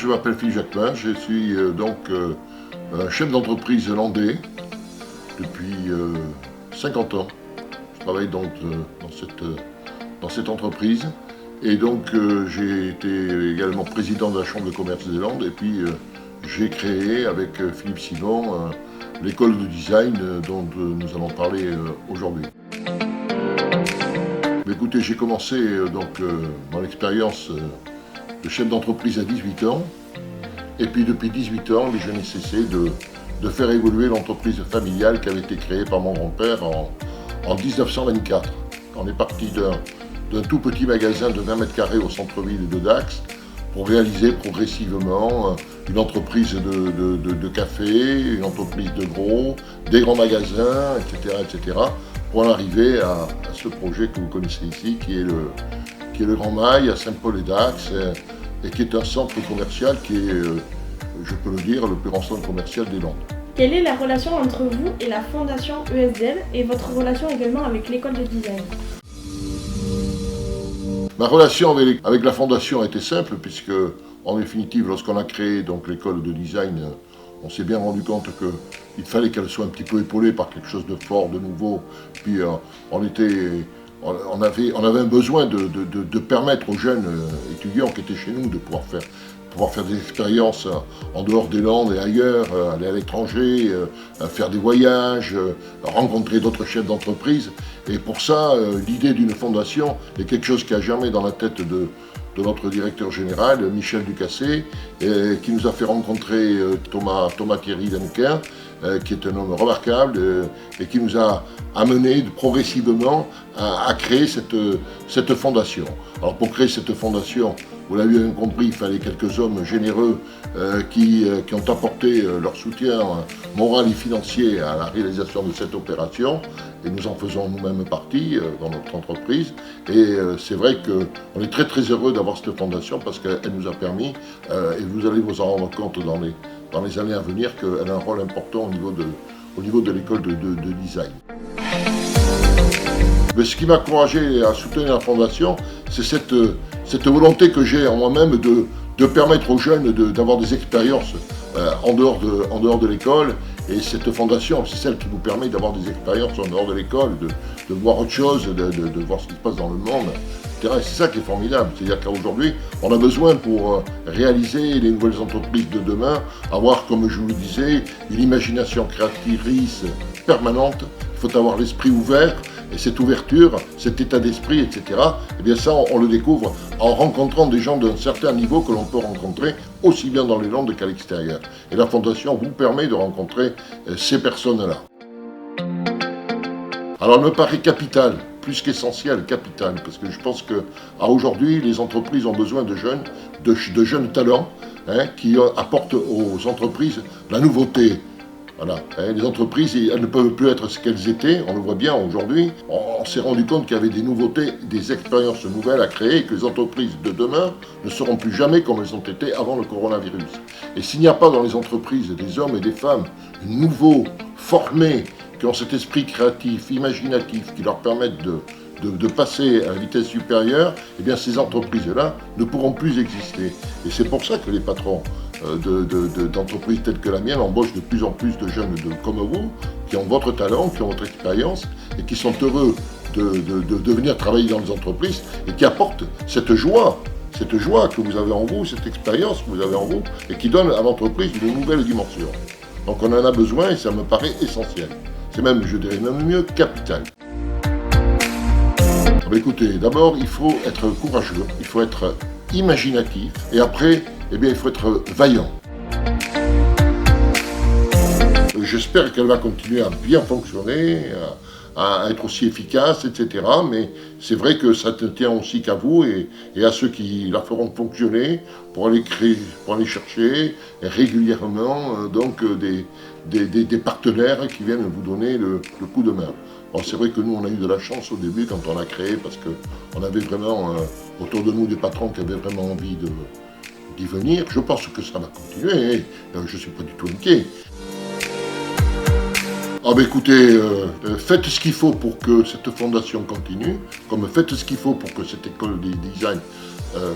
je m'appelle Philippe Jacquemin, je suis chef d'entreprise landais depuis 50 ans. Je travaille donc dans cette entreprise et donc j'ai été également président de la Chambre de commerce des Landes et puis j'ai créé avec Philippe Simon l'école de design dont nous allons parler aujourd'hui. Écoutez, j'ai commencé mon expérience de chef d'entreprise à 18 ans. Et puis depuis 18 ans, je n'ai cessé de faire évoluer l'entreprise familiale qui avait été créée par mon grand-père en 1924. On est parti d'un tout petit magasin de 20 mètres carrés au centre-ville de Dax pour réaliser progressivement une entreprise de café, une entreprise de gros, des grands magasins, etc. pour en arriver à ce projet que vous connaissez ici, qui est le Grand Mail à Saint-Paul-et-Dax, et qui est un centre commercial qui est, je peux le dire, le plus grand centre commercial des Landes. Quelle est la relation entre vous et la fondation ESDL et votre relation également avec l'école de design? Ma relation avec la fondation était simple, puisque en définitive, lorsqu'on a créé donc l'école de design, on s'est bien rendu compte qu'il fallait qu'elle soit un petit peu épaulée par quelque chose de fort, de nouveau. Puis on avait un besoin de permettre aux jeunes étudiants qui étaient chez nous de pouvoir faire des expériences en dehors des Landes et ailleurs, aller à l'étranger, faire des voyages, rencontrer d'autres chefs d'entreprise. Et pour ça, l'idée d'une fondation est quelque chose qui a germé dans la tête de notre directeur général, Michel Ducassé, qui nous a fait rencontrer Thomas Thierry Denquin, qui est un homme remarquable et qui nous a amené progressivement à créer cette fondation. Alors pour créer cette fondation, vous l'avez bien compris, il fallait quelques hommes généreux qui ont apporté leur soutien moral et financier à la réalisation de cette opération. Et nous en faisons nous-mêmes partie dans notre entreprise. Et c'est vrai qu'on est très très heureux d'avoir cette fondation parce qu'elle nous a permis, et vous allez vous en rendre compte dans les années à venir, qu'elle a un rôle important au niveau de l'école de design. Mais ce qui m'a encouragé à soutenir la fondation, c'est cette volonté que j'ai en moi-même de permettre aux jeunes d'avoir des expériences en dehors de l'école. Et cette fondation, c'est celle qui vous permet d'avoir des expériences en dehors de l'école, de voir autre chose, de voir ce qui se passe dans le monde, etc. Et c'est ça qui est formidable. C'est-à-dire qu'aujourd'hui, on a besoin pour réaliser les nouvelles entreprises de demain, avoir, comme je vous le disais, une imagination créatrice permanente. Il faut avoir l'esprit ouvert. Et cette ouverture, cet état d'esprit, etc., eh bien ça, on le découvre en rencontrant des gens d'un certain niveau que l'on peut rencontrer aussi bien dans les Landes qu'à l'extérieur. Et la Fondation vous permet de rencontrer ces personnes-là. Alors, il me paraît capital, plus qu'essentiel, capital, parce que je pense qu'à aujourd'hui, les entreprises ont besoin de jeunes talents qui apportent aux entreprises la nouveauté. Voilà. Les entreprises, elles ne peuvent plus être ce qu'elles étaient, on le voit bien aujourd'hui. On s'est rendu compte qu'il y avait des nouveautés, des expériences nouvelles à créer et que les entreprises de demain ne seront plus jamais comme elles ont été avant le coronavirus. Et s'il n'y a pas dans les entreprises des hommes et des femmes nouveaux, formés, qui ont cet esprit créatif, imaginatif, qui leur permettent de passer à la vitesse supérieure, eh bien ces entreprises-là ne pourront plus exister. Et c'est pour ça que les patrons d'entreprises telles que la mienne embauchent de plus en plus de jeunes comme vous, qui ont votre talent, qui ont votre expérience et qui sont heureux de venir travailler dans les entreprises et qui apportent cette joie que vous avez en vous, cette expérience que vous avez en vous et qui donne à l'entreprise une nouvelle dimension. Donc on en a besoin et ça me paraît essentiel. C'est même, je dirais même mieux, capital. Écoutez, d'abord il faut être courageux, il faut être imaginatif et après, eh bien, il faut être vaillant. J'espère qu'elle va continuer à bien fonctionner, à être aussi efficace, etc. Mais c'est vrai que ça ne tient aussi qu'à vous et à ceux qui la feront fonctionner pour aller chercher régulièrement des partenaires qui viennent vous donner le coup de main. Bon, c'est vrai que nous, on a eu de la chance au début quand on a créé parce qu'on avait vraiment autour de nous des patrons qui avaient vraiment envie d'y venir. Je pense que ça va continuer, je ne suis pas du tout inquiet. Ah ben écoutez, faites ce qu'il faut pour que cette fondation continue, comme faites ce qu'il faut pour que cette école de design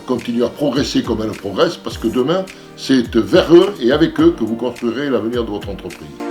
continuer à progresser comme elle progresse, parce que demain, c'est vers eux et avec eux que vous construirez l'avenir de votre entreprise.